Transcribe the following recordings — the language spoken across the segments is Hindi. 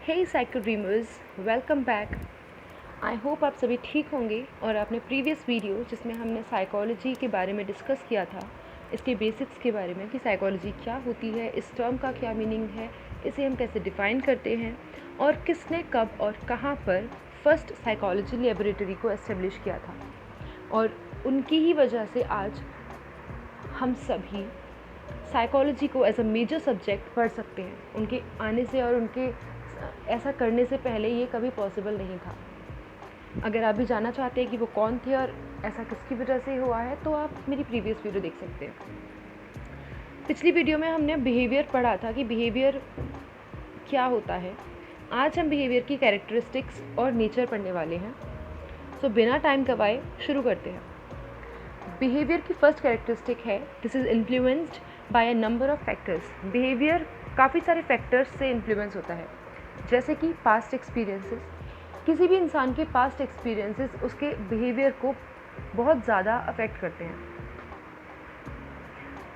Hey psycho dreamers, welcome back. I hope आप सभी ठीक होंगे और आपने प्रीवियस वीडियो जिसमें हमने साइकोलॉजी के बारे में डिस्कस किया था, इसके बेसिक्स के बारे में कि साइकोलॉजी क्या होती है, इस टर्म का क्या मीनिंग है, इसे हम कैसे डिफ़ाइन करते हैं और किसने कब और कहाँ पर फर्स्ट साइकोलॉजी लेबोरेटरी को एस्टेब्लिश किया था। और उनकी ही वजह से आज हम सभी साइकोलॉजी को एज अ मेजर सब्जेक्ट पढ़ सकते हैं। उनके आने से और उनके ऐसा करने से पहले ये कभी पॉसिबल नहीं था। अगर आप भी जानना चाहते हैं कि वो कौन थे और ऐसा किसकी वजह से हुआ है तो आप मेरी प्रीवियस वीडियो देख सकते हैं। पिछली वीडियो में हमने बिहेवियर पढ़ा था कि बिहेवियर क्या होता है। आज हम बिहेवियर की कैरेक्टरिस्टिक्स और नेचर पढ़ने वाले हैं। सो बिना टाइम गवाए शुरू करते हैं। बिहेवियर की फर्स्ट कैरेक्टरिस्टिक है this is influenced by a number of factors. Behaviour काफ़ी सारे फैक्टर्स से इन्फ्लुएंस होता है, जैसे कि पास्ट एक्सपीरियंसेस। किसी भी इंसान के पास्ट एक्सपीरियंसेस उसके बिहेवियर को बहुत ज़्यादा अफेक्ट करते हैं।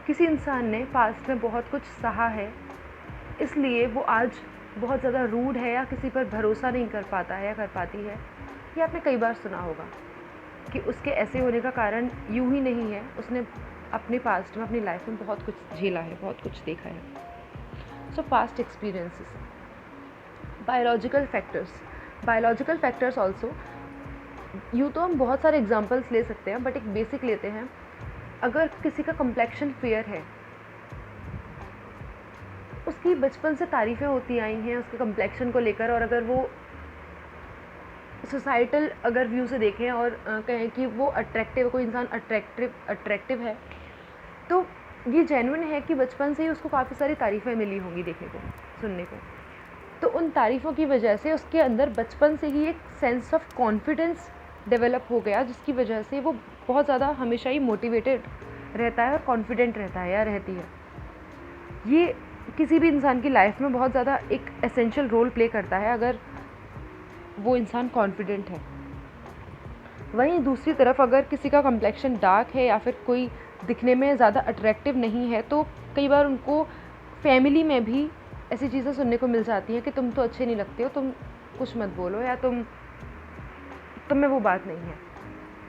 किसी इंसान ने पास्ट में बहुत कुछ सहा है, इसलिए वो आज बहुत ज़्यादा रूड है या किसी पर भरोसा नहीं कर पाता है या कर पाती है। ये आपने कई बार सुना होगा कि उसके ऐसे होने का कारण यूं ही नहीं है, उसने अपने पास्ट में अपनी लाइफ में बहुत कुछ झेला है, बहुत कुछ देखा है। सो past experiences. Biological factors also. यूँ तो हम बहुत सारे एग्जांपल्स ले सकते हैं, बट एक बेसिक लेते हैं। अगर किसी का कम्प्लेक्शन फेयर है, उसकी बचपन से तारीफ़ें होती आई हैं उसके कम्प्लेक्शन को लेकर, और अगर वो सोसाइटल अगर व्यू से देखें और कहें कि वो अट्रैक्टिव, कोई इंसान अट्रैक्टिव है, तो ये जेन्युइन है कि बचपन से ही उसको काफ़ी सारी तारीफ़ें मिली होंगी देखने को, सुनने को। तो उन तारीफ़ों की वजह से उसके अंदर बचपन से ही एक सेंस ऑफ कॉन्फिडेंस डेवलप हो गया, जिसकी वजह से वो बहुत ज़्यादा हमेशा ही मोटिवेटेड रहता है और कॉन्फिडेंट रहता है या रहती है। ये किसी भी इंसान की लाइफ में बहुत ज़्यादा एक एसेंशियल रोल प्ले करता है अगर वो इंसान कॉन्फिडेंट है। वहीं दूसरी तरफ अगर किसी का कम्प्लेक्शन डार्क है या फिर कोई दिखने में ज़्यादा अट्रैक्टिव नहीं है, तो कई बार उनको फैमिली में भी ऐसी चीज़ें सुनने को मिल जाती हैं कि तुम तो अच्छे नहीं लगते हो, तुम कुछ मत बोलो, या तुम में वो बात नहीं है।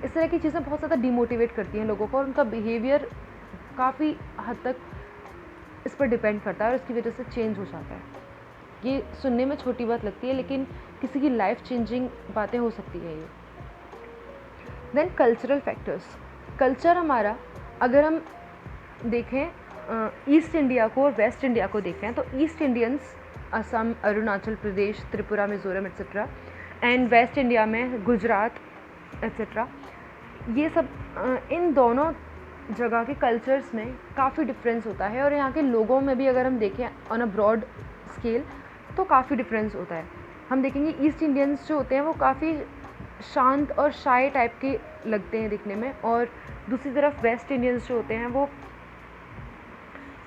इस तरह की चीज़ें बहुत ज़्यादा डिमोटिवेट करती हैं लोगों को, और उनका बिहेवियर काफ़ी हद तक इस पर डिपेंड करता है और इसकी वजह से चेंज हो जाता है। ये सुनने में छोटी बात लगती है, लेकिन किसी की लाइफ चेंजिंग बातें हो सकती है ये। Then cultural factors. कल्चर हमारा, अगर हम देखें ईस्ट इंडिया को और वेस्ट इंडिया को देखें, तो east Indians Assam, Arunachal Pradesh, Tripura, Mizoram etcetera, and waste India में गुजरात एक्सेट्रा, ये सब इन दोनों जगह के कल्चर्स में काफ़ी डिफरेंस होता है। और यहाँ के लोगों में भी अगर हम देखें ऑन अ ब्रॉड स्केल तो काफ़ी डिफरेंस होता है। हम देखेंगे ईस्ट इंडियंस जो होते हैं वो काफ़ी शांत और शाय टाइप के लगते हैं दिखने में, और दूसरी तरफ वेस्ट इंडियंस जो होते हैं वो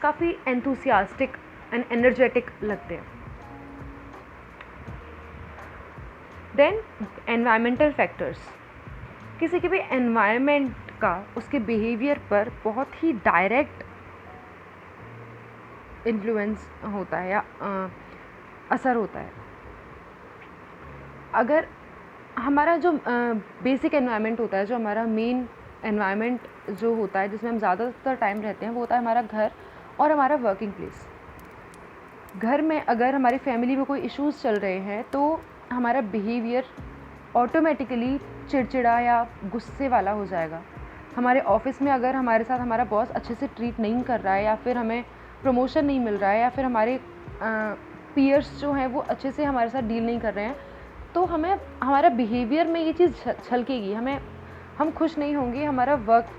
काफ़ी एंथुसियास्टिक एंड एनर्जेटिक लगते हैं। Then environmental factors. किसी के भी एनवायरनमेंट का उसके बिहेवियर पर बहुत ही डायरेक्ट इन्फ्लुएंस होता है या असर होता है। अगर हमारा जो बेसिक एनवायरनमेंट होता है, जो हमारा मेन एनवायरनमेंट जो होता है जिसमें हम ज़्यादातर टाइम रहते हैं, वो होता है हमारा घर और हमारा वर्किंग प्लेस। घर में अगर हमारी फैमिली में कोई इश्यूज़ चल रहे हैं तो हमारा बिहेवियर ऑटोमेटिकली चिड़चिड़ा या गुस्से वाला हो जाएगा। हमारे ऑफिस में अगर हमारे साथ हमारा बॉस अच्छे से ट्रीट नहीं कर रहा है, या फिर हमें प्रमोशन नहीं मिल रहा है, या फिर हमारे पीयर्स जो हैं वो अच्छे से हमारे साथ डील नहीं कर रहे हैं, तो हमें हमारा बिहेवियर में ये चीज़ झलकेगी। हम खुश नहीं होंगे, हमारा वर्क,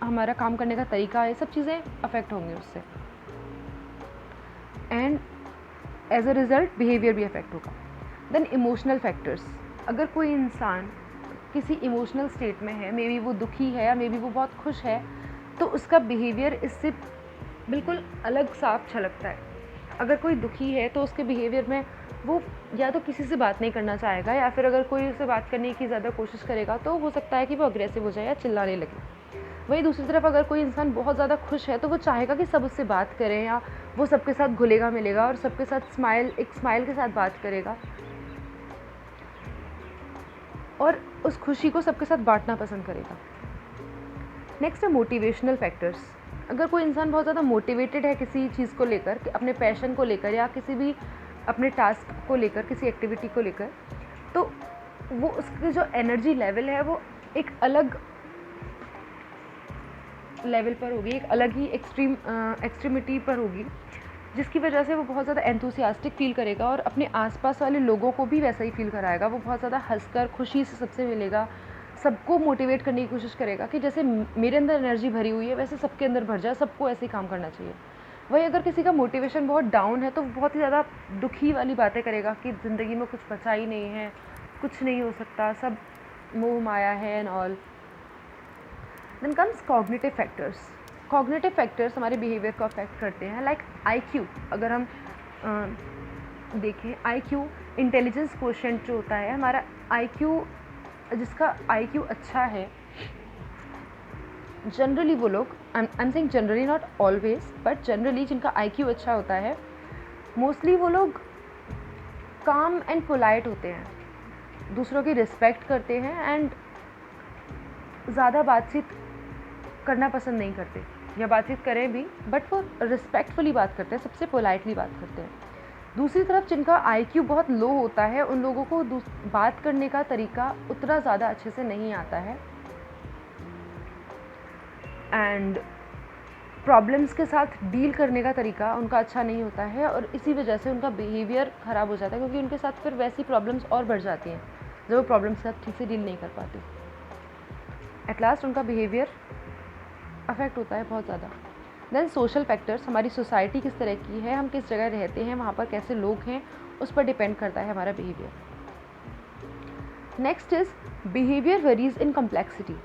हमारा काम करने का तरीका, ये सब चीज़ें अफेक्ट होंगी उससे, and as a result behaviour भी अफेक्ट होगा। Then emotional factors. अगर कोई इंसान किसी इमोशनल स्टेट में है, मे बी वो दुखी है या मे बी वो बहुत खुश है, तो उसका बिहेवियर इससे बिल्कुल अलग साफ झलकता है। अगर कोई दुखी है तो उसके बिहेवियर में वो या तो किसी से बात नहीं करना चाहेगा, या फिर अगर कोई उससे बात करने की ज़्यादा कोशिश करेगा तो हो सकता है कि वो अग्रेसिव हो जाए या चिल्लाने लगे। वहीं दूसरी तरफ अगर कोई इंसान बहुत ज़्यादा खुश है तो वो चाहेगा कि सब उससे बात करें या वो सबके साथ घुलेगा मिलेगा और सबके साथ एक स्माइल के साथ बात करेगा और उस खुशी को सबके साथ बांटना पसंद करेगा। नेक्स्ट है मोटिवेशनल फैक्टर्स। अगर कोई इंसान बहुत ज़्यादा मोटिवेटेड है किसी चीज़ को लेकर, अपने पैशन को लेकर या किसी भी अपने टास्क को लेकर, किसी एक्टिविटी को लेकर, तो वो उसकी जो एनर्जी लेवल है वो एक अलग लेवल पर होगी, एक अलग ही एक्सट्रीमिटी पर होगी, जिसकी वजह से वो बहुत ज़्यादा एंथुसियास्टिक फील करेगा और अपने आसपास वाले लोगों को भी वैसा ही फील कराएगा। वो बहुत ज़्यादा हंसकर खुशी से सबसे मिलेगा, सबको मोटिवेट करने की कोशिश करेगा कि जैसे मेरे अंदर एनर्जी भरी हुई है वैसे सबके अंदर भर जाए, सबको ऐसे ही काम करना चाहिए। वही अगर किसी का मोटिवेशन बहुत डाउन है तो बहुत ही ज़्यादा दुखी वाली बातें करेगा कि ज़िंदगी में कुछ बचा ही नहीं है, कुछ नहीं हो सकता, सब मोह माया है and all. Then comes cognitive factors. Cognitive factors हमारे बिहेवियर को अफेक्ट करते हैं, लाइक IQ। अगर हम देखें IQ, इंटेलिजेंस क्वोशेंट जो होता है हमारा IQ, जिसका IQ अच्छा है, जनरली वो लोग, I am saying generally, not always but generally, जिनका IQ अच्छा होता है मोस्टली वो लोग काम एंड पोलाइट होते हैं, दूसरों की रिस्पेक्ट करते हैं एंड ज़्यादा बातचीत करना पसंद नहीं करते, या बातचीत करें भी बट वो रिस्पेक्टफुली बात करते हैं, सबसे पोलाइटली बात करते हैं। दूसरी तरफ जिनका IQ बहुत लो होता है उन लोगों को बात करने का तरीका उतना ज़्यादा अच्छे से नहीं आता है एंड प्रॉब्लम्स के साथ डील करने का तरीका उनका अच्छा नहीं होता है और इसी वजह से उनका बिहेवियर ख़राब हो जाता है, क्योंकि उनके साथ फिर वैसी प्रॉब्लम्स और बढ़ जाती हैं जब वो प्रॉब्लम्स के साथ ठीक से डील नहीं कर पाते। एट लास्ट उनका बिहेवियर अफेक्ट होता है बहुत ज़्यादा। देन सोशल फैक्टर्स, हमारी सोसाइटी किस तरह की है, हम किस जगह रहते हैं, वहाँ पर कैसे लोग हैं, उस पर डिपेंड करता है हमारा behaviour. Next is behaviour varies in complexity.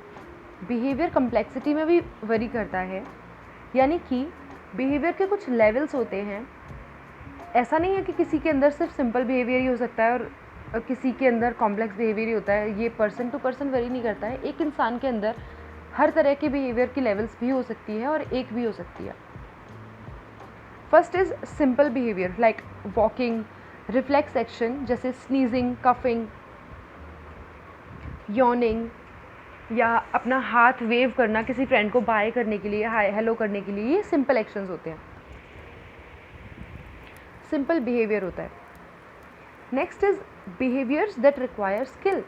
Behaviour complexity में भी वरी करता है, यानी कि बिहेवियर के कुछ लेवल्स होते हैं। ऐसा नहीं है कि किसी के अंदर सिर्फ सिंपल बिहेवियर ही हो सकता है और किसी के अंदर कॉम्प्लेक्स बिहेवियर ही होता है, ये पर्सन टू पर्सन वरी नहीं करता है। एक इंसान के अंदर हर तरह के बिहेवियर की लेवल्स भी हो सकती है और एक भी हो सकती है। First is simple behaviour like walking, reflex action जैसे स्नीजिंग, कफिंग, यॉर्निंग, या अपना हाथ वेव करना किसी फ्रेंड को बाय करने के लिए, हाय हेलो करने के लिए, ये सिंपल एक्शंस होते हैं, सिंपल बिहेवियर होता है। Next is behaviours that require skill.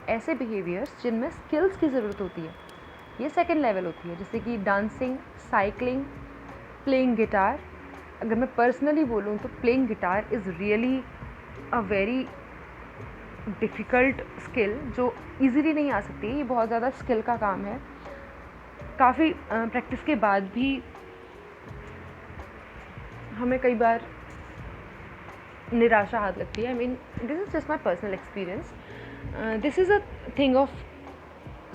ऐसे बिहेवियर्स जिनमें स्किल्स की ज़रूरत होती है, ये सेकेंड लेवल होती है, जैसे कि डांसिंग, साइकिलिंग, प्लेइंग गिटार। अगर मैं पर्सनली बोलूँ तो playing guitar is really a very difficult skill जो इजीली नहीं आ सकती। ये बहुत ज़्यादा स्किल का काम है, काफ़ी प्रैक्टिस के बाद भी हमें कई बार निराशा हाथ लगती है। I mean this is just my personal experience, this is a thing of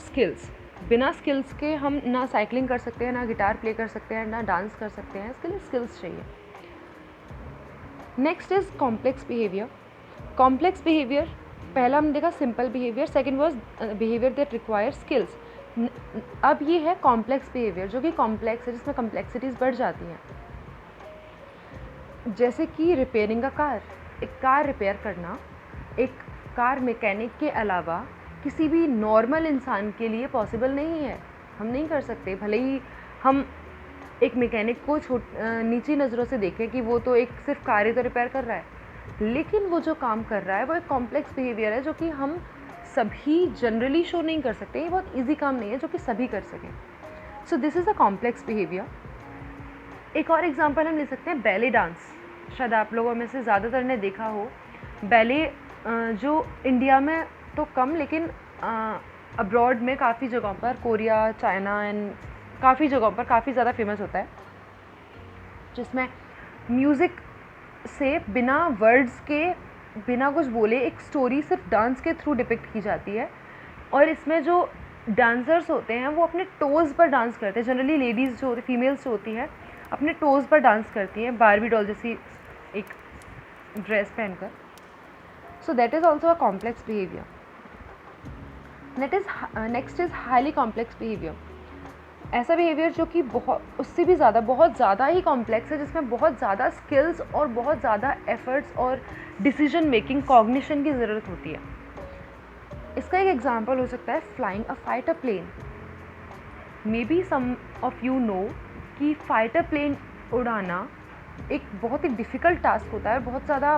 skills. बिना स्किल्स के हम ना साइकिलिंग कर सकते हैं, ना गिटार प्ले कर सकते हैं, ना डांस कर सकते हैं, इसके लिए स्किल्स चाहिए। Next is complex behaviour. Complex behaviour, पहला हमने देखा simple behaviour, second was behaviour that require skills. अब ये है कॉम्प्लेक्स बिहेवियर जो कि कॉम्प्लेक्स है, जिसमें कॉम्प्लेक्सिटीज़ बढ़ जाती हैं, जैसे कि रिपेयरिंग अ कार। एक कार रिपेयर करना एक कार मैकेनिक के अलावा किसी भी नॉर्मल इंसान के लिए पॉसिबल नहीं है, हम नहीं कर सकते। भले ही हम एक मैकेनिक को नीची नज़रों से देखें कि वो तो एक सिर्फ कार ही तो रिपेयर कर रहा है, लेकिन वो जो काम कर रहा है वो एक कॉम्प्लेक्स बिहेवियर है जो कि हम सभी जनरली शो नहीं कर सकते। ये बहुत इजी काम नहीं है जो कि सभी कर सकें। सो this is a complex behaviour. एक और एग्जांपल हम ले सकते हैं बैले डांस। शायद आप लोगों में से ज़्यादातर ने देखा हो बैले, जो इंडिया में तो कम लेकिन अब्रॉड में काफ़ी जगहों पर, कोरिया, चाइना एंड काफ़ी जगहों पर काफ़ी ज़्यादा फेमस होता है, जिसमें म्यूज़िक से बिना वर्ड्स के, बिना कुछ बोले एक स्टोरी सिर्फ डांस के थ्रू डिपिक्ट की जाती है। और इसमें जो डांसर्स होते हैं वो अपने टोज़ पर डांस करते हैं। जनरली लेडीज़ जो फीमेल्स जो होती हैं अपने टोज़ पर डांस करती हैं, बारबी डॉल जैसी एक ड्रेस पहनकर। So that is also a complex behaviour. Next is highly complex behaviour. ऐसा बिहेवियर जो कि बहुत उससे भी ज़्यादा बहुत ज़्यादा ही कॉम्प्लेक्स है, जिसमें बहुत ज़्यादा स्किल्स और बहुत ज़्यादा एफर्ट्स और डिसीजन मेकिंग कॉग्निशन की ज़रूरत होती है। इसका एक एग्जांपल हो सकता है flying a fighter plane. Maybe some of you know कि फाइटर प्लेन उड़ाना एक बहुत ही डिफ़िकल्ट टास्क होता है और बहुत ज़्यादा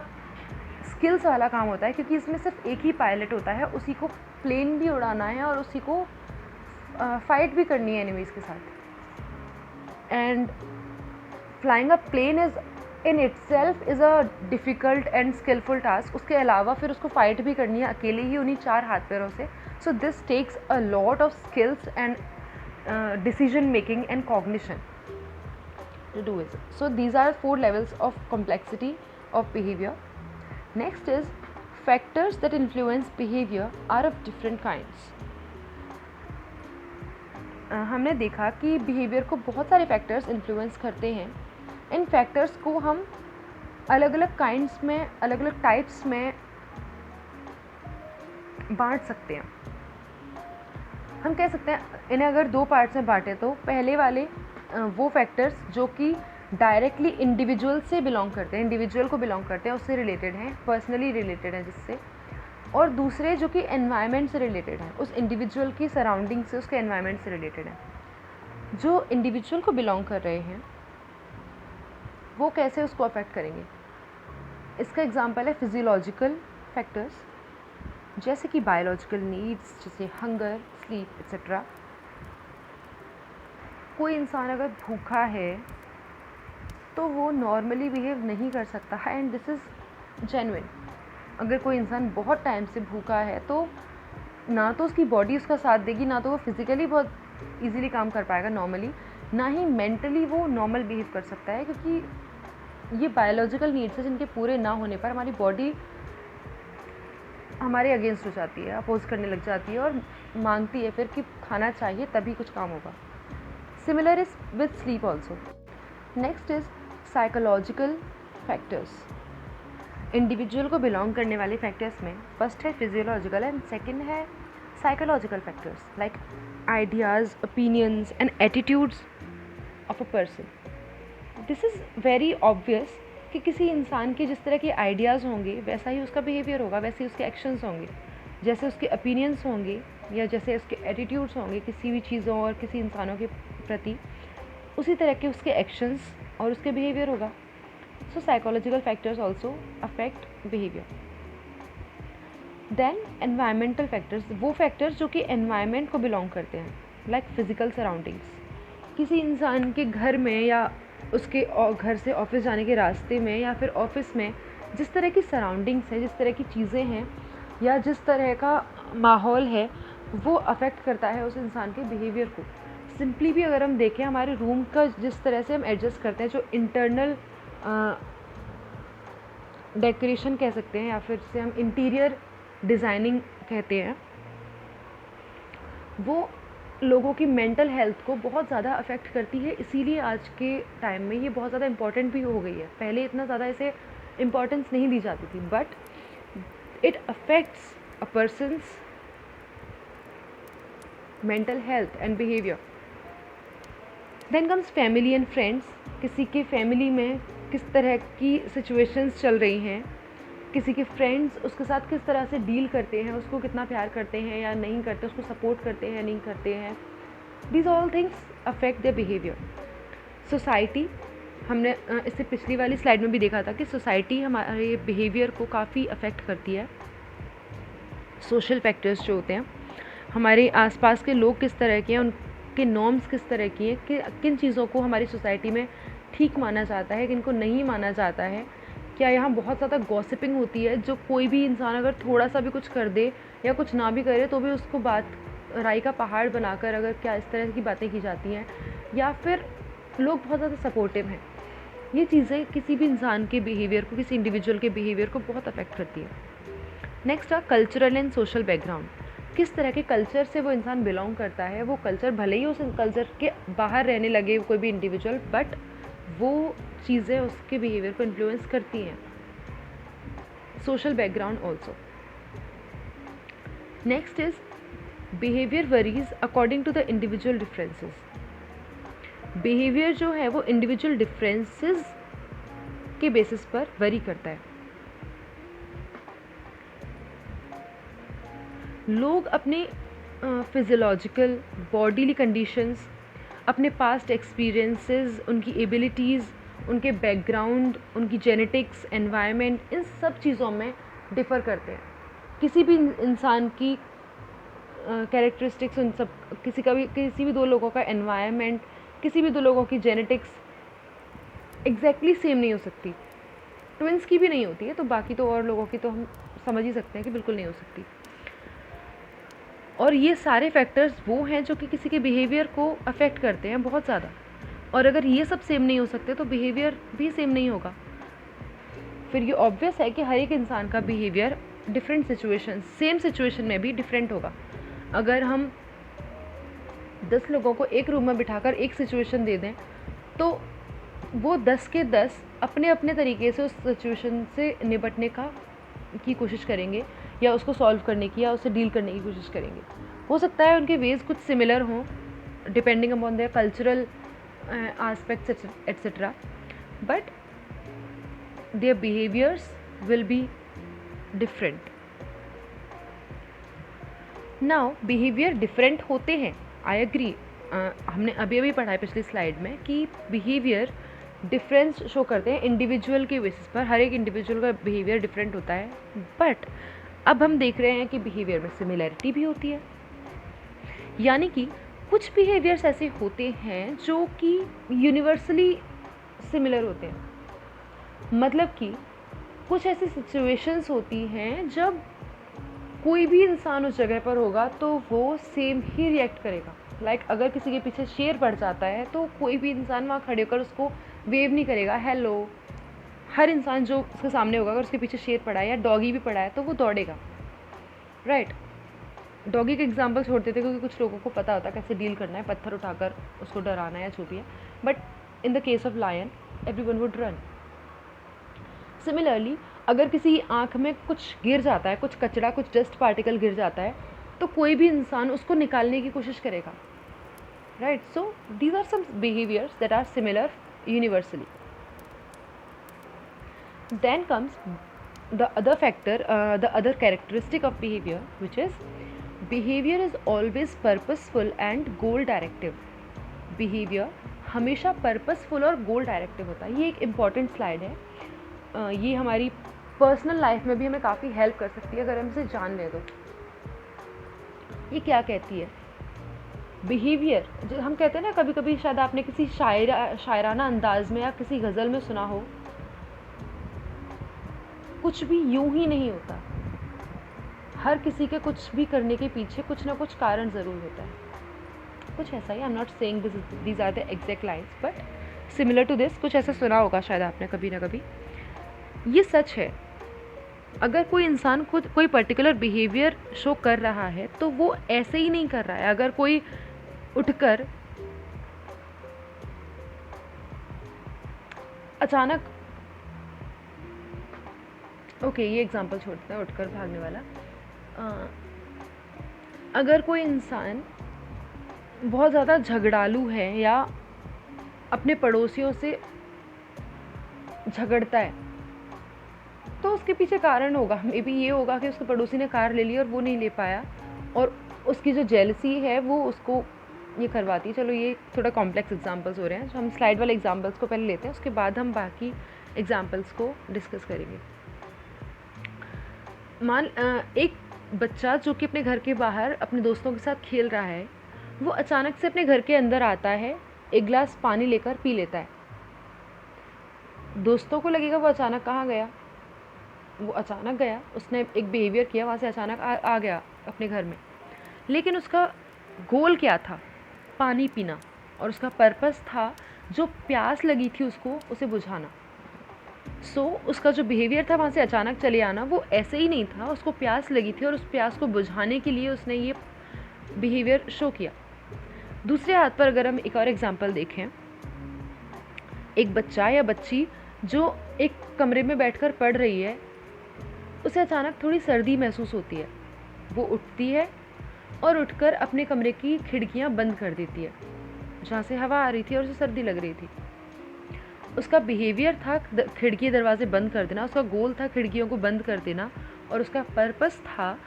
स्किल्स वाला काम होता है, क्योंकि इसमें सिर्फ एक ही पायलट होता है, उसी को प्लेन भी उड़ाना है और उसी को फाइट भी करनी है एनिमीज़ के साथ। And flying a plane is in itself is a difficult and skillful task. उसके अलावा फिर उसको फाइट भी करनी है अकेले ही उन्हीं 4 हाथ पैरों से। So this takes a lot of skills and decision making and cognition to do it. So these are 4 levels of complexity of behavior. Next is factors that influence behavior are of different kinds. हमने देखा कि बिहेवियर को बहुत सारे फैक्टर्स इन्फ्लुएंस करते हैं। इन फैक्टर्स को हम अलग अलग काइंड्स में, अलग अलग टाइप्स में बांट सकते हैं। हम कह सकते हैं इन्हें अगर 2 पार्ट्स में बांटें तो पहले वाले वो फैक्टर्स जो कि डायरेक्टली इंडिविजुअल से बिलोंग करते हैं, इंडिविजुअल को बिलोंग करते हैं, उससे रिलेटेड हैं, पर्सनली रिलेटेड हैं जिससे, और दूसरे जो कि एनवायरनमेंट से रिलेटेड हैं, उस इंडिविजुअल की सराउंडिंग से, उसके एनवायरनमेंट से रिलेटेड हैं। जो इंडिविजुअल को बिलोंग कर रहे हैं वो कैसे उसको अफेक्ट करेंगे, इसका एग्जांपल है फिजियोलॉजिकल फैक्टर्स, जैसे कि बायोलॉजिकल नीड्स, जैसे हंगर, स्लीप एक्सेट्रा। कोई इंसान अगर भूखा है तो वो नॉर्मली बिहेव नहीं कर सकता है, एंड दिस इज़ जेन्युइन। अगर कोई इंसान बहुत टाइम से भूखा है तो ना तो उसकी बॉडी उसका साथ देगी, ना तो वो फिज़िकली बहुत इजीली काम कर पाएगा नॉर्मली, ना ही मेंटली वो नॉर्मल बिहेव कर सकता है, क्योंकि ये बायोलॉजिकल नीड्स है जिनके पूरे ना होने पर हमारी बॉडी हमारे अगेंस्ट हो जाती है, अपोज करने लग जाती है और मांगती है फिर कि खाना चाहिए तभी कुछ काम होगा। Similar is with sleep also. Next is psychological factors. Individual को बिलोंग करने वाले फैक्टर्स में फर्स्ट है फिजियोलॉजिकल एंड सेकंड है psychological factors like ideas, opinions and attitudes of a person. This is very obvious कि किसी इंसान के जिस तरह के आइडियाज़ होंगे वैसा ही उसका बिहेवियर होगा, वैसे ही उसके एक्शंस होंगे, जैसे उसके ओपिनियंस होंगे या जैसे उसके एटीट्यूड्स होंगे किसी भी चीज़ों और किसी इंसानों के प्रति, उसी तरह के उसके एक्शंस और उसके बिहेवियर होगा। So psychological factors also affect behaviour. Then environmental factors, वो फैक्टर्स जो कि एनवायरनमेंट को बिलोंग करते हैं, लाइक फिज़िकल सराउंडिंग्स। किसी इंसान के घर में या उसके घर से ऑफिस जाने के रास्ते में या फिर ऑफिस में जिस तरह की सराउंडिंग्स हैं, जिस तरह की चीज़ें हैं या जिस तरह का माहौल है, वो अफेक्ट करता है उस इंसान के बिहेवियर को। सिंपली भी अगर हम देखें हमारे रूम का जिस तरह से हम एडजस्ट करते हैं, जो इंटरनल डेकोरेशन कह सकते हैं या फिर से हम इंटीरियर डिज़ाइनिंग कहते हैं, वो लोगों की मेंटल हेल्थ को बहुत ज़्यादा अफेक्ट करती है। इसीलिए आज के टाइम में ये बहुत ज़्यादा इम्पॉर्टेंट भी हो गई है। पहले इतना ज़्यादा इसे इम्पॉर्टेंस नहीं दी जाती थी, but it affects a person's mental health and behaviour. Then comes family and friends. किसी के फैमिली में किस तरह की सिचुएशंस चल रही हैं, किसी के फ्रेंड्स उसके साथ किस तरह से डील करते हैं, उसको कितना प्यार करते हैं या नहीं करते, उसको सपोर्ट करते हैं या नहीं करते हैं, these all things affect their behaviour. Society, हमने इससे पिछली वाली स्लाइड में भी देखा था कि सोसाइटी हमारे बिहेवियर को काफ़ी अफेक्ट करती है। सोशल फैक्टर्स जो होते हैं, हमारे आसपास के लोग किस तरह के हैं, उनके नॉर्म्स किस तरह की हैं, कि किन चीज़ों को हमारी सोसाइटी में ठीक माना जाता है, किन को नहीं माना जाता है। क्या यहाँ बहुत ज़्यादा गॉसिपिंग होती है, जो कोई भी इंसान अगर थोड़ा सा भी कुछ कर दे या कुछ ना भी करे तो भी उसको बात राई का पहाड़ बनाकर अगर क्या इस तरह की बातें की जाती हैं, या फिर लोग बहुत ज़्यादा सपोर्टिव हैं। ये चीज़ें किसी भी इंसान के बिहेवियर को, किसी इंडिविजुअल के बिहेवियर को बहुत अफेक्ट करती है। नेक्स्ट है कल्चरल एंड सोशल बैकग्राउंड। किस तरह के कल्चर से वो इंसान बिलोंग करता है, वो कल्चर भले ही उस कल्चर के बाहर रहने लगे कोई भी इंडिविजुअल, बट वो चीज़ें उसके बिहेवियर को इन्फ्लुएंस करती हैं। Social background also. Next is behaviour varies according to the individual differences. Behaviour जो है वो इंडिविजुअल डिफरेंसेस के बेसिस पर वेरी करता है। लोग अपने फिजियोलॉजिकल बॉडीली कंडीशंस, अपने पास्ट एक्सपीरियंसेस, उनकी एबिलिटीज़, उनके बैकग्राउंड, उनकी जेनेटिक्स, एनवायरनमेंट, इन सब चीज़ों में डिफ़र करते हैं। किसी भी इंसान की कैरेक्टरिस्टिक्स, उन सब किसी भी दो लोगों का एनवायरनमेंट, किसी भी दो लोगों की जेनेटिक्स एग्जैक्टली सेम नहीं हो सकती। ट्विंस की भी नहीं होती है, तो बाकी तो और लोगों की तो हम समझ ही सकते हैं कि बिल्कुल नहीं हो सकती। और ये सारे फैक्टर्स वो हैं जो कि किसी के बिहेवियर को अफेक्ट करते हैं बहुत ज़्यादा। और अगर ये सब सेम नहीं हो सकते तो बिहेवियर भी सेम नहीं होगा। फिर ये ऑब्वियस है कि हर एक इंसान का behaviour different situation, same situation में भी डिफरेंट होगा। अगर हम 10 लोगों को एक रूम में बिठाकर एक सिचुएशन दे दें तो वो 10 के 10 अपने अपने तरीके से उस सिचुएशन से निपटने की कोशिश करेंगे, या उसको सॉल्व करने की, या उससे डील करने की कोशिश करेंगे। हो सकता है उनके वेज कुछ सिमिलर हों depending upon their cultural aspects etc, but their behaviors will be different. Now behavior different होते हैं, I agree. हमने अभी पढ़ा है पिछली स्लाइड में कि बिहेवियर डिफरेंस शो करते हैं इंडिविजुअल के बेसिस पर। हर एक इंडिविजुअल का बिहेवियर डिफरेंट होता है, बट अब हम देख रहे हैं कि बिहेवियर में सिमिलैरिटी भी होती है। यानी कि कुछ बिहेवियर्स ऐसे होते हैं जो कि यूनिवर्सली सिमिलर होते हैं। मतलब कि कुछ ऐसी सिचुएशंस होती हैं जब कोई भी इंसान उस जगह पर होगा तो वो सेम ही रिएक्ट करेगा। लाइक अगर किसी के पीछे शेर पड़ जाता है तो कोई भी इंसान वहाँ खड़े होकर उसको वेव नहीं करेगा, हेलो। हर इंसान जो उसके सामने होगा, अगर उसके पीछे शेर पड़ा है या डॉगी भी पड़ा है तो वो दौड़ेगा, राइट। डॉगी का एग्जाम्पल छोड़ते थे क्योंकि कुछ लोगों को पता होता है कैसे डील करना है, पत्थर उठाकर उसको डराना है या जो भी है, but in the case of lion everyone would run. Similarly अगर किसी की आँख में कुछ गिर जाता है, कुछ कचरा, कुछ डस्ट पार्टिकल गिर जाता है, तो कोई भी इंसान उसको निकालने की कोशिश करेगा, right. So these are some behaviours that are similar universally. Then comes the other factor, the other characteristic of behavior, which is behavior is always purposeful and goal directive. behavior हमेशा purposeful और goal directive होता है। ये एक important slide है। ये हमारी पर्सनल लाइफ में भी हमें काफ़ी हेल्प कर सकती है अगर हम इसे जान लें तो। ये क्या कहती है? बिहेवियर जो हम कहते हैं ना, कभी कभी शायद आपने किसी शायराना अंदाज में या किसी गज़ल में सुना हो, कुछ भी यूं ही नहीं होता। हर किसी के कुछ भी करने के पीछे कुछ ना कुछ कारण ज़रूर होता है। कुछ ऐसा ही, I am not saying these are the exact lines, but similar to this कुछ ऐसा सुना होगा शायद आपने कभी ना कभी। ये सच है। अगर कोई इंसान खुद कोई पर्टिकुलर बिहेवियर शो कर रहा है तो वो ऐसे ही नहीं कर रहा है। अगर कोई उठकर अचानक, ओके ये एग्जांपल छोड़ते हैं, उठकर भागने वाला। अगर कोई इंसान बहुत ज़्यादा झगड़ालू है या अपने पड़ोसियों से झगड़ता है तो उसके पीछे कारण होगा। मे बी ये होगा कि उसके पड़ोसी ने कार ले ली और वो नहीं ले पाया, और उसकी जो जेलसी है वो उसको ये करवाती है। चलो ये थोड़ा कॉम्प्लेक्स एग्जांपल्स हो रहे हैं, तो हम स्लाइड वाले एग्जांपल्स को पहले लेते हैं, उसके बाद हम बाकी एग्जांपल्स को डिस्कस करेंगे। एक बच्चा जो कि अपने घर के बाहर अपने दोस्तों के साथ खेल रहा है, वो अचानक से अपने घर के अंदर आता है, एक गिलास पानी लेकर पी लेता है। दोस्तों को लगेगा वो अचानक कहाँ गया, वो अचानक गया, उसने एक बिहेवियर किया, वहाँ से अचानक आ गया अपने घर में। लेकिन उसका गोल क्या था? पानी पीना, और उसका पर्पस था जो प्यास लगी थी उसको, उसे बुझाना। उसका जो बिहेवियर था वहाँ से अचानक चले आना, वो ऐसे ही नहीं था, उसको प्यास लगी थी और उस प्यास को बुझाने के लिए उसने ये बिहेवियर शो किया। दूसरे हाथ पर अगर हम एक और एग्जांपल देखें, एक बच्चा या बच्ची जो एक कमरे में बैठकर पढ़ रही है, उसे अचानक थोड़ी सर्दी महसूस होती है, वो उठती है और उठकर अपने कमरे की खिड़कियाँ बंद कर देती है। जहाँ से हवा आ रही थी और उसे सर्दी लग रही थी। उसका बिहेवियर था खिड़की दरवाजे बंद कर देना, उसका गोल था खिड़कियों को बंद कर देना, और उसका पर्पस था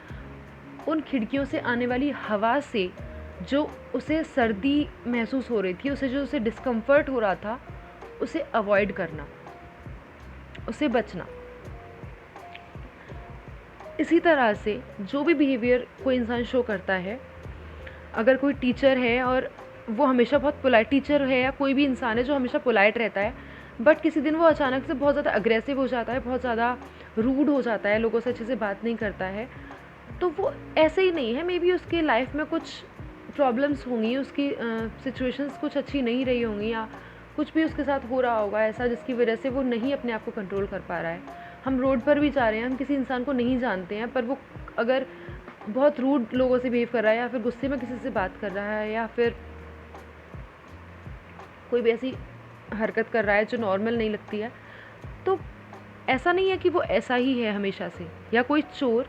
उन खिड़कियों से आने वाली हवा से जो उसे सर्दी महसूस हो रही थी, उसे डिस्कम्फर्ट हो रहा था, उसे अवॉइड करना, उसे बचना। इसी तरह से जो भी बिहेवियर कोई इंसान शो करता है, अगर कोई टीचर है और वो हमेशा बहुत पोलाइट, टीचर है या कोई भी इंसान है जो हमेशा पोलाइट रहता है, बट किसी दिन वो अचानक से बहुत ज़्यादा अग्रेसिव हो जाता है, बहुत ज़्यादा रूड हो जाता है, लोगों से अच्छे से बात नहीं करता है, तो वो ऐसे ही नहीं है। मे बी उसके लाइफ में कुछ प्रॉब्लम्स होंगी, उसकी सिचुएशंस कुछ अच्छी नहीं रही होंगी, या कुछ भी उसके साथ हो रहा होगा ऐसा जिसकी वजह से वो नहीं अपने आप को कंट्रोल कर पा रहा है। हम रोड पर भी जा रहे हैं, हम किसी इंसान को नहीं जानते हैं, पर वो अगर बहुत रूड लोगों से बिहेव कर रहा है, या फिर गुस्से में किसी से बात कर रहा है, या फिर कोई भी ऐसी हरकत कर रहा है जो नॉर्मल नहीं लगती है, तो ऐसा नहीं है कि वो ऐसा ही है हमेशा से। या कोई चोर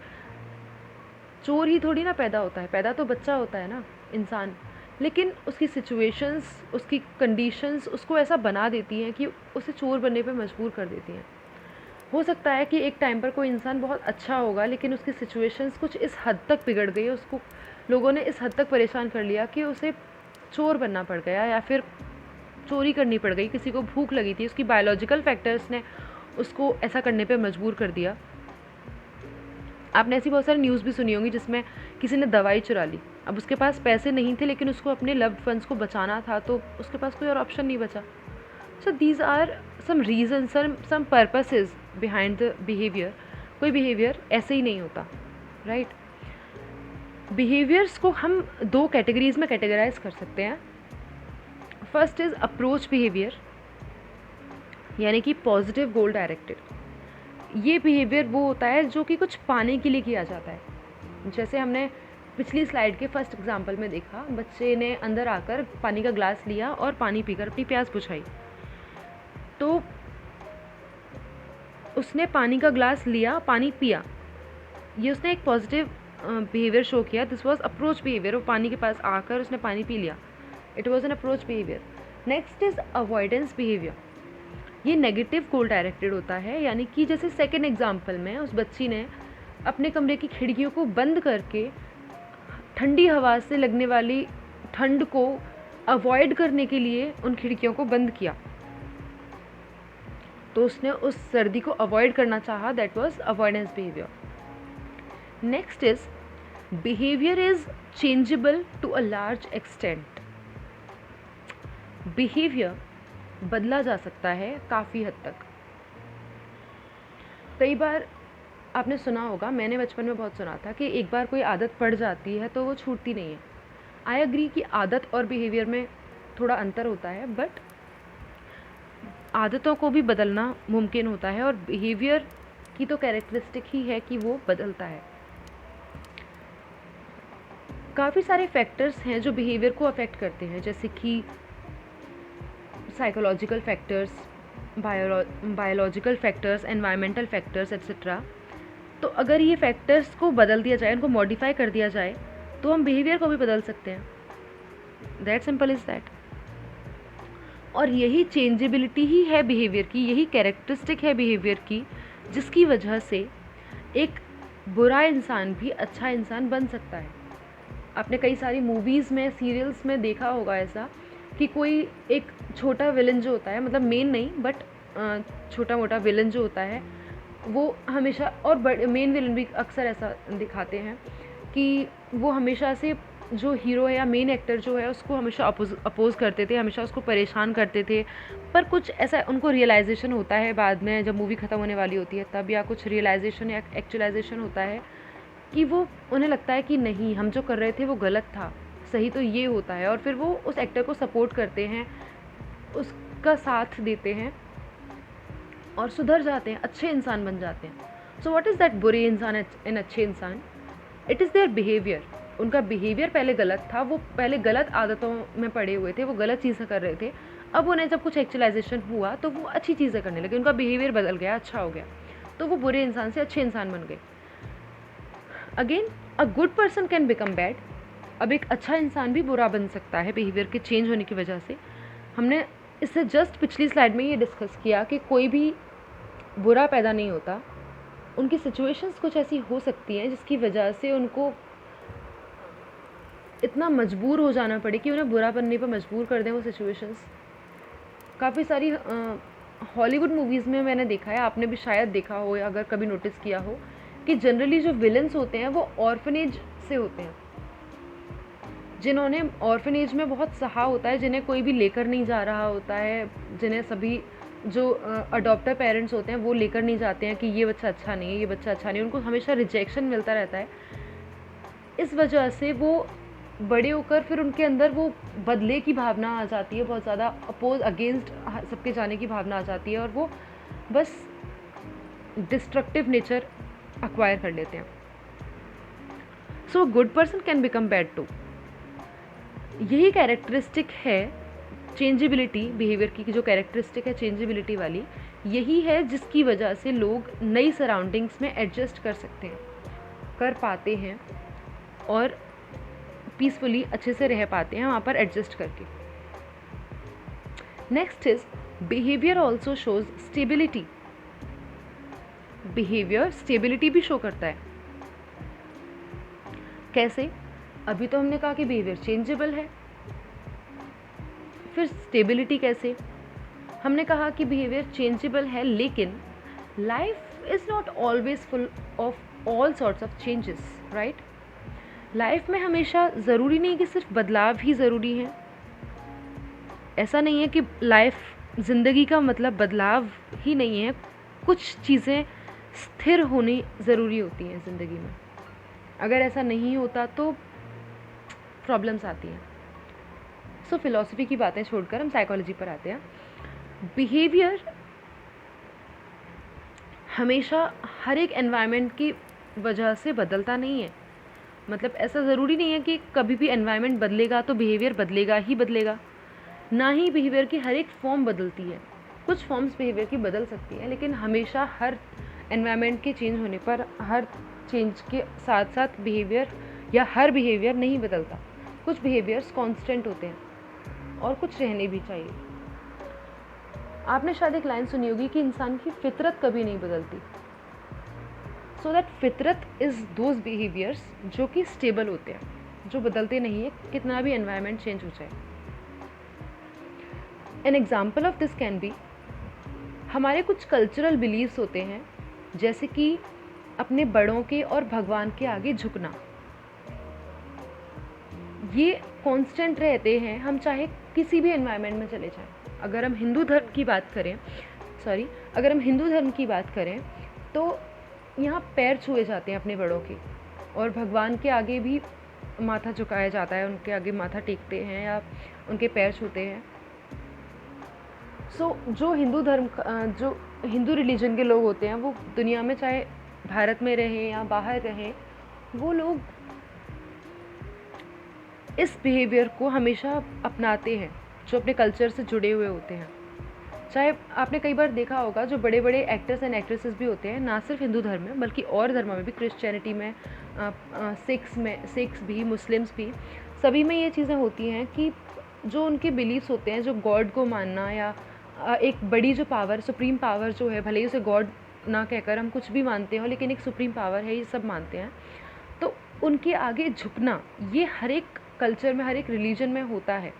ही थोड़ी ना पैदा होता है, पैदा तो बच्चा होता है ना, इंसान, लेकिन उसकी सिचुएशंस, उसकी कंडीशंस उसको ऐसा बना देती हैं कि उसे चोर बनने पे मजबूर कर देती हैं। हो सकता है कि एक टाइम पर कोई इंसान बहुत अच्छा होगा, लेकिन उसकी सिचुएशंस कुछ इस हद तक बिगड़ गई, उसको लोगों ने इस हद तक परेशान कर लिया कि उसे चोर बनना पड़ गया, या फिर चोरी करनी पड़ गई, किसी को भूख लगी थी, उसकी बायोलॉजिकल फैक्टर्स ने उसको ऐसा करने पे मजबूर कर दिया। आपने ऐसी बहुत सारी न्यूज़ भी सुनी होंगी जिसमें किसी ने दवाई चुरा ली। अब उसके पास पैसे नहीं थे, लेकिन उसको अपने लव्ड वंस को बचाना था, तो उसके पास कोई और ऑप्शन नहीं बचा। So these are some reason, some purposes behind the behaviour. कोई बिहेवियर ऐसे ही नहीं होता, राइट? बिहेवियर्स को हम दो कैटेगरीज में कैटेगराइज कर सकते हैं। फर्स्ट इज़ अप्रोच बिहेवियर, यानी कि पॉजिटिव गोल डायरेक्टेड। ये बिहेवियर वो होता है जो कि कुछ पाने के लिए किया जाता है। जैसे हमने पिछली स्लाइड के फर्स्ट एग्जांपल में देखा, बच्चे ने अंदर आकर पानी का ग्लास लिया और पानी पीकर अपनी प्यास बुझाई। तो उसने पानी का ग्लास लिया, पानी पिया, ये उसने एक पॉजिटिव बिहेवियर शो किया। This was approach behaviour. वो पानी के पास आकर उसने पानी पी लिया, it was an approach behaviour. Next is avoidance behaviour. ये नेगेटिव गोल डायरेक्टेड होता है, यानी कि जैसे सेकेंड एग्जाम्पल में उस बच्ची ने अपने कमरे की खिड़कियों को बंद करके ठंडी हवा से लगने वाली ठंड को अवॉइड करने के लिए उन खिड़कियों को बंद किया, तो उसने उस सर्दी को अवॉइड करना चाहा, that was avoidance behaviour. Next is behaviour is changeable to a large extent. Behaviour बदला जा सकता है काफ़ी हद तक। कई बार आपने सुना होगा, मैंने बचपन में बहुत सुना था कि एक बार कोई आदत पड़ जाती है तो वो छूटती नहीं है। आई एग्री कि आदत और बिहेवियर में थोड़ा अंतर होता है, बट आदतों को भी बदलना मुमकिन होता है, और बिहेवियर की तो कैरेक्टरिस्टिक ही है कि वो बदलता है। काफ़ी सारे फैक्टर्स हैं जो बिहेवियर को अफेक्ट करते हैं, जैसे कि psychological factors, biological factors, environmental factors etcetera. तो अगर ये फैक्टर्स को बदल दिया जाए, उनको मॉडिफाई कर दिया जाए, तो हम बिहेवियर को भी बदल सकते हैं। That simple is that. और यही चेंजेबिलिटी ही है बिहेवियर की, यही कैरेक्टरिस्टिक है बिहेवियर की, जिसकी वजह से एक बुरा इंसान भी अच्छा इंसान बन सकता है। आपने कई सारी मूवीज़ में, सीरियल्स में देखा होगा ऐसा कि कोई एक छोटा विलन जो होता है, मतलब मेन नहीं बट छोटा मोटा विलन जो होता है, वो हमेशा, और मेन विलन भी अक्सर ऐसा दिखाते हैं कि वो हमेशा से जो हीरो है या मेन एक्टर जो है उसको हमेशा अपोज करते थे, हमेशा उसको परेशान करते थे। पर कुछ ऐसा उनको रियलाइजेशन होता है बाद में, जब मूवी ख़त्म होने वाली होती है तब, या कुछ रियलाइजेशन या एक्चुअलाइजेशन होता है कि वो उन्हें लगता है कि नहीं, हम जो कर रहे थे वो गलत था, सही तो ये होता है, और फिर वो उस एक्टर को सपोर्ट करते हैं, उसका साथ देते हैं और सुधर जाते हैं, अच्छे इंसान बन जाते हैं। सो व्हाट इज़ दैट बुरे इंसान एन अच्छे इंसान? It is their behaviour. उनका बिहेवियर पहले गलत था, वो पहले गलत आदतों में पड़े हुए थे, वो गलत चीज़ें कर रहे थे। अब उन्हें जब कुछ एक्चुअलाइजेशन हुआ तो वो अच्छी चीज़ें करने लगे, उनका बिहेवियर बदल गया, अच्छा हो गया, तो वो बुरे इंसान से अच्छे इंसान बन गए। Again, a good person can become bad, अब एक अच्छा इंसान भी बुरा बन सकता है बिहेवियर के चेंज होने की वजह से। हमने इससे जस्ट पिछली स्लाइड में ये डिस्कस किया कि कोई भी बुरा पैदा नहीं होता, उनकी सिचुएशंस कुछ ऐसी हो सकती हैं जिसकी वजह से उनको इतना मजबूर हो जाना पड़े कि उन्हें बुरा बनने पर मजबूर कर दें वो सिचुएशंस। काफ़ी सारी हॉलीवुड मूवीज़ में मैंने देखा है, आपने भी शायद देखा हो या अगर कभी नोटिस किया हो, कि जनरली जो विलन्स होते हैं वो ऑर्फनेज से होते हैं, जिन्होंने ऑर्फनेज में बहुत सहा होता है, जिन्हें कोई भी लेकर नहीं जा रहा होता है, जिन्हें सभी जो अडॉप्टर पेरेंट्स होते हैं वो लेकर नहीं जाते हैं कि ये बच्चा अच्छा नहीं है, ये बच्चा अच्छा नहीं है, उनको हमेशा रिजेक्शन मिलता रहता है। इस वजह से वो बड़े होकर फिर उनके अंदर वो बदले की भावना आ जाती है, बहुत ज़्यादा अपोज अगेंस्ट सबके जाने की भावना आ जाती है, और वो बस डिस्ट्रक्टिव नेचर अक्वायर कर लेते हैं। So good person can become bad too. यही कैरेक्टरिस्टिक है चेंजेबिलिटी, बिहेवियर की जो कैरेक्टरिस्टिक है चेंजेबिलिटी वाली, यही है जिसकी वजह से लोग नई सराउंडिंग्स में एडजस्ट कर सकते हैं, कर पाते हैं और पीसफुली अच्छे से रह पाते हैं वहाँ पर एडजस्ट करके। Next is behaviour also shows stability. Behaviour stability भी शो करता है। कैसे? अभी तो हमने कहा कि बिहेवियर चेंजेबल है, फिर स्टेबिलिटी कैसे? हमने कहा कि बिहेवियर चेंजेबल है, लेकिन life is not always full of all sorts of changes, right? Life में हमेशा ज़रूरी नहीं कि सिर्फ बदलाव ही ज़रूरी है। ऐसा नहीं है कि लाइफ, ज़िंदगी का मतलब बदलाव ही नहीं है। कुछ चीज़ें स्थिर होनी ज़रूरी होती हैं ज़िंदगी में। अगर ऐसा नहीं होता तो प्रॉब्लम्स आती हैं। सो फिलॉसफी की बातें छोड़कर हम साइकोलॉजी पर आते हैं। बिहेवियर हमेशा हर एक एनवायरनमेंट की वजह से बदलता नहीं है। मतलब ऐसा ज़रूरी नहीं है कि कभी भी एनवायरनमेंट बदलेगा तो बिहेवियर बदलेगा ही बदलेगा। ना ही बिहेवियर की हर एक फॉर्म बदलती है। कुछ फॉर्म्स बिहेवियर की बदल सकती हैं, लेकिन हमेशा हर एनवायरनमेंट के चेंज होने पर, हर चेंज के साथ साथ बिहेवियर या हर बिहेवियर नहीं बदलता। कुछ बिहेवियर्स कांस्टेंट होते हैं और कुछ रहने भी चाहिए। आपने शायद एक लाइन सुनी होगी कि इंसान की फितरत कभी नहीं बदलती। सो दैट फितरत इज़ दोज बिहेवियर्स जो कि स्टेबल होते हैं, जो बदलते नहीं है कितना भी एनवायरनमेंट चेंज हो जाए। An example of this can be, हमारे कुछ कल्चरल बिलीव्स होते हैं, जैसे कि अपने बड़ों के और भगवान के आगे झुकना। ये कांस्टेंट रहते हैं, हम चाहे किसी भी एनवायरनमेंट में चले जाएं। अगर हम हिंदू धर्म की बात करें तो यहाँ पैर छुए जाते हैं अपने बड़ों के, और भगवान के आगे भी माथा झुकाया जाता है, उनके आगे माथा टेकते हैं या उनके पैर छूते हैं। सो जो हिंदू रिलीजन के लोग होते हैं, वो दुनिया में चाहे भारत में रहें या बाहर रहें, वो लोग इस बिहेवियर को हमेशा अपनाते हैं जो अपने कल्चर से जुड़े हुए होते हैं। चाहे आपने कई बार देखा होगा, जो बड़े बड़े एक्टर्स एंड एक्ट्रेसेस भी होते हैं, ना सिर्फ हिंदू धर्म में बल्कि और धर्मों में भी, क्रिश्चियनिटी में, सिख्स भी, मुस्लिम्स भी, सभी में ये चीज़ें होती हैं कि जो उनके बिलीव्स होते हैं, जो गॉड को मानना या एक बड़ी जो पावर, सुप्रीम पावर जो है, भले ही उसे गॉड ना कहकर हम कुछ भी मानते हो, लेकिन एक सुप्रीम पावर है, ये सब मानते हैं, तो उनके आगे झुकना ये हर एक कल्चर में, हर एक रिलीजन में होता है।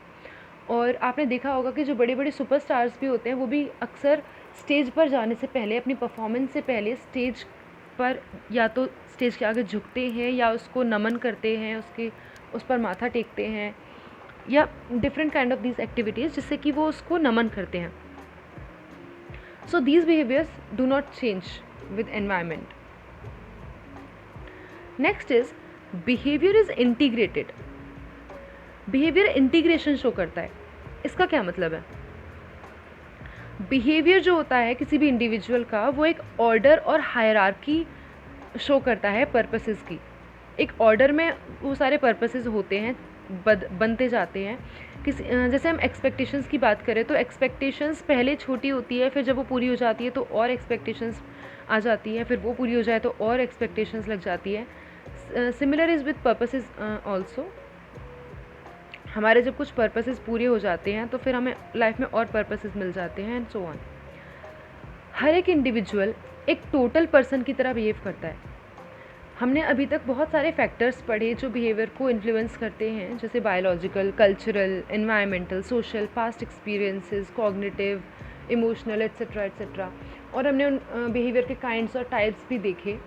और आपने देखा होगा कि जो बड़े बड़े सुपरस्टार्स भी होते हैं, वो भी अक्सर स्टेज पर जाने से पहले, अपनी परफॉर्मेंस से पहले स्टेज पर या तो स्टेज के आगे झुकते हैं या उसको नमन करते हैं, उस पर माथा टेकते हैं, या different kind of these activities जिससे कि वो उसको नमन करते हैं। So these behaviours do not change with environment. Next is behaviour is integrated. Behaviour integration show करता है। इसका क्या मतलब है? बिहेवियर जो होता है किसी भी इंडिविजुअल का, वो एक ऑर्डर और हायरार्की शो करता है पर्पसेस की। एक ऑर्डर में वो सारे पर्पसेस होते हैं, बनते जाते हैं। जैसे हम एक्सपेक्टेशंस की बात करें तो एक्सपेक्टेशंस पहले छोटी होती है, फिर जब वो पूरी हो जाती है तो और एक्सपेक्टेशंस आ जाती है, फिर वो पूरी हो जाए तो और एक्सपेक्टेशंस लग जाती है। Similar is with purposes also. हमारे जब कुछ पर्पसेस पूरे हो जाते हैं तो फिर हमें लाइफ में और पर्पसेस मिल जाते हैं एंड सो ऑन। हर एक इंडिविजुअल एक टोटल पर्सन की तरह बिहेव करता है। हमने अभी तक बहुत सारे फैक्टर्स पढ़े जो बिहेवियर को इन्फ्लुएंस करते हैं, जैसे biological, cultural, environmental, social, past experiences, cognitive, emotional, etcetera etcetera. और हमने उन बिहेवियर के काइंड्स और टाइप्स भी देखे।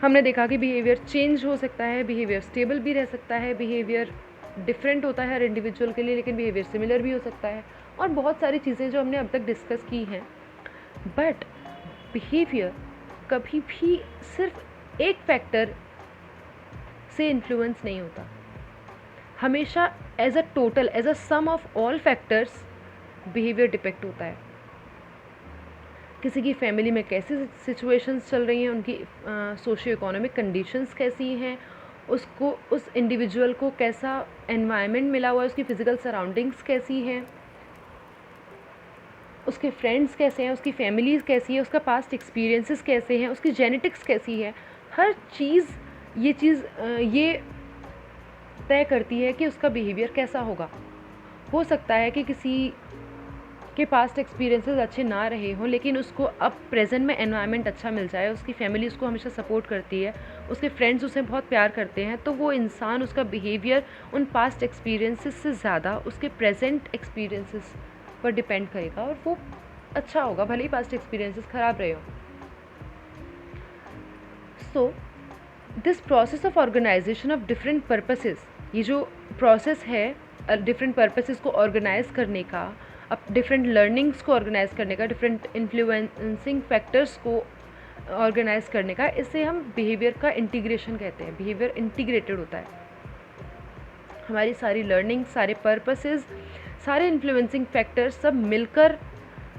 हमने देखा कि बिहेवियर चेंज हो सकता है, बिहेवियर स्टेबल भी रह सकता है, बिहेवियर डिफरेंट होता है हर इंडिविजुअल के लिए, लेकिन बिहेवियर सिमिलर भी हो सकता है, और बहुत सारी चीज़ें जो हमने अब तक डिस्कस की हैं। बट बिहेवियर कभी भी सिर्फ एक फैक्टर से इन्फ्लुएंस नहीं होता, हमेशा as a total, as a sum of all factors behaviour depict होता है। किसी की फैमिली में कैसी सिचुएशंस चल रही हैं, उनकी सोशियो इकोनॉमिक कंडीशंस कैसी हैं, उसको, उस इंडिविजुअल को कैसा एनवायरनमेंट मिला हुआ है, उसकी फ़िज़िकल सराउंडिंग्स कैसी हैं, उसके फ्रेंड्स कैसे हैं, उसकी फैमिलीज़ कैसी है, उसका पास्ट एक्सपीरियंसेस कैसे हैं, उसकी जेनेटिक्स कैसी है। हर चीज़ ये तय करती है कि उसका बिहेवियर कैसा होगा। हो सकता है कि किसी के पास्ट एक्सपीरियंसेस अच्छे ना रहे हों, लेकिन उसको अब प्रेजेंट में एनवायरनमेंट अच्छा मिल जाए, उसकी फैमिली उसको हमेशा सपोर्ट करती है, उसके फ्रेंड्स उसे बहुत प्यार करते हैं, तो वो इंसान, उसका बिहेवियर उन पास्ट एक्सपीरियंसेस से ज़्यादा उसके प्रेजेंट एक्सपीरियंसेस पर डिपेंड करेगा, और वो अच्छा होगा, भले ही पास्ट एक्सपीरियंसेस ख़राब रहे हो। So this process of organisation of different purposes, ये जो प्रोसेस है डिफरेंट पर्पसेस को ऑर्गेनाइज करने का, अब डिफरेंट लर्निंग्स को ऑर्गेनाइज करने का, डिफरेंट इन्फ्लुएंसिंग फैक्टर्स को ऑर्गेनाइज करने का, इसे हम बिहेवियर का इंटीग्रेशन कहते हैं। बिहेवियर इंटीग्रेटेड होता है, हमारी सारी लर्निंग, सारे पर्पसेस, सारे इन्फ्लुएंसिंग फैक्टर्स सब मिलकर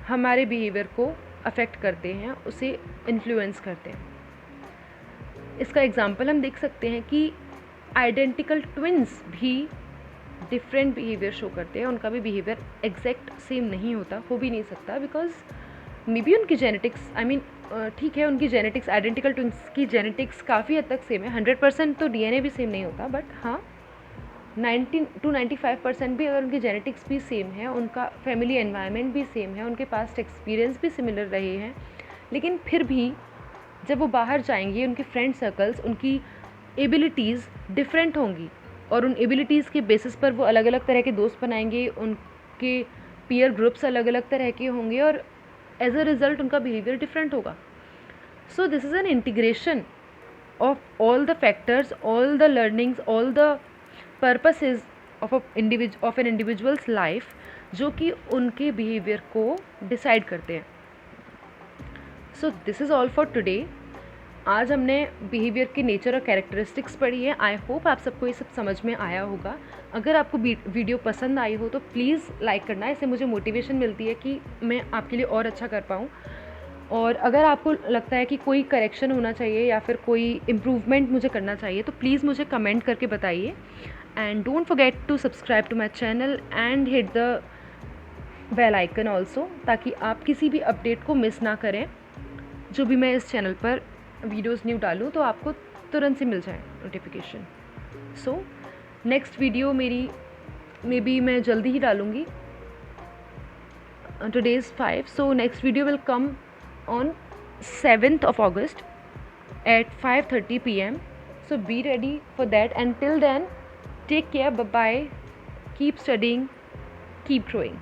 हमारे बिहेवियर को अफेक्ट करते हैं, उसे इन्फ्लुएंस करते हैं। इसका एग्जांपल हम देख सकते हैं कि आइडेंटिकल ट्विन्स भी डिफरेंट बिहेवियर शो करते हैं, उनका भी बिहेवियर एग्जैक्ट सेम नहीं होता, हो भी नहीं सकता, बिकॉज मे बी उनकी जेनेटिक्स, ठीक है, उनकी जेनेटिक्स, आइडेंटिकल ट्विन्स की जेनेटिक्स काफ़ी हद तक सेम है। 100% तो डीएनए भी सेम नहीं होता, बट हाँ 90 to 95% भी अगर उनकी जेनेटिक्स भी सेम है, उनका फैमिली एनवायरनमेंट भी सेम है, उनके पास्ट एक्सपीरियंस भी सिमिलर रहे हैं, लेकिन फिर भी जब वो बाहर जाएंगे, उनके फ्रेंड सर्कल्स, उनकी एबिलिटीज़ डिफरेंट होंगी, और उन एबिलिटीज़ के बेसिस पर वो अलग अलग तरह के दोस्त बनाएंगे, उनके पीयर ग्रुप्स अलग अलग तरह के होंगे, और एज अ रिज़ल्ट उनका बिहेवियर डिफरेंट होगा। So this is an integration of all the factors, all the learnings, all the purposes of an individual's life, जो कि उनके बिहेवियर को डिसाइड करते हैं। So this is all for today. आज हमने बिहेवियर की नेचर और कैरेक्टरिस्टिक्स पढ़ी है। आई होप आप सबको ये सब समझ में आया होगा। अगर आपको वीडियो पसंद आई हो तो प्लीज़ लाइक करना, इससे मुझे मोटिवेशन मिलती है कि मैं आपके लिए और अच्छा कर पाऊँ। और अगर आपको लगता है कि कोई करेक्शन होना चाहिए या फिर कोई इम्प्रूवमेंट मुझे करना चाहिए, तो प्लीज़ मुझे कमेंट करके बताइए। And don't forget to subscribe to my channel and hit the bell icon also, ताकि आप किसी भी अपडेट को मिस ना करें। जो भी मैं इस चैनल पर वीडियोस न्यू डालूँ तो आपको तुरंत से मिल जाए नोटिफिकेशन। सो नेक्स्ट वीडियो मेरी मे बी मैं जल्दी ही डालूँगी। Today is 5, so next video will come on 7th of August at 5:30 PM. So be ready for that, and till then take care, bye bye, keep studying, keep growing.